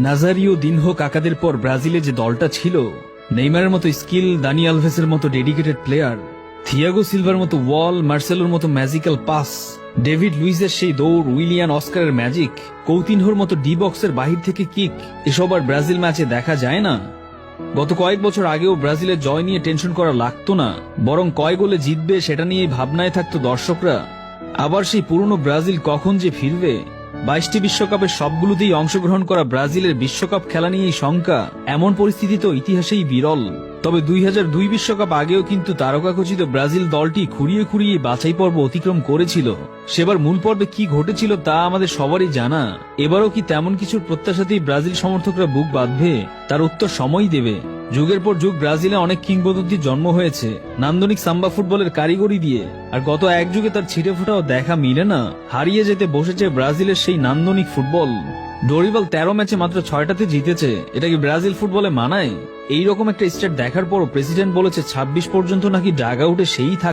Nazario দিনহো কাকাদের পর ব্রাজিলে যে দলটা ছিল, নেইমারের মতো স্কিল, দানি আলভেসের মতো ডেডিকেটেড প্লেয়ার, থিয়াগো সিলভার মতো ওয়াল, মার্সেলোর মতো ম্যাজিক্যাল পাস, ডেভিড লুইসের সেই দৌড়, উইলিয়ান অস্কারের ম্যাজিক, কৌতিনহোর মতো ডি বক্সের বাহির থেকে কিক, এসব আর ব্রাজিল ম্যাচে দেখা যায় না। গত কয়েক বছর আগেও ব্রাজিলের জয় নিয়ে টেনশন করা লাগতো না, বরং কয় গোলে জিতবে সেটা নিয়ে ভাবনায় থাকতো দর্শকরা। আবার সেই পুরনো ব্রাজিল কখন যে ফিরবে? 22টি বিশ্বকাপের সবগুলোতেই অংশগ্রহণ করা ব্রাজিলের বিশ্বকাপ খেলা নিয়েই শঙ্কা। এমন পরিস্থিতি তো ইতিহাসেই বিরল। তবে 2002 বিশ্বকাপ আগেও কিন্তু তারকাখচিত ব্রাজিল দলটি খুঁড়িয়ে খুঁড়িয়ে বাছাই পর্ব অতিক্রম করেছিল। সেবার মূল পর্বে কি ঘটেছিল তা আমাদের সবারই জানা। এবারও কি তেমন কিছুর প্রত্যাশাতেই ব্রাজিল সমর্থকরা বুক বাঁধবে? তার উত্তর সময়ই দেবে। যুগের পর যুগ ব্রাজিলে অনেক কিংবদন্তির জন্ম হয়েছে নান্দনিক সাম্বা ফুটবলের কারিগরি দিয়ে, আর গত এক যুগে তার ছিটে ফোটাও দেখা মিলে না। হারিয়ে যেতে বসেছে ব্রাজিলের সেই নান্দনিক ফুটবল। ডোরিবাল 13 ম্যাচে মাত্র 6টাতে জিতেছে। এটা কি ব্রাজিল ফুটবলে মানায়? এইরকম একটা স্টেট দেখার পরও প্রেসিডেন্ট বলেছে 26 পর্যন্ত নাকি ডাগ আউটে সেই থাকে।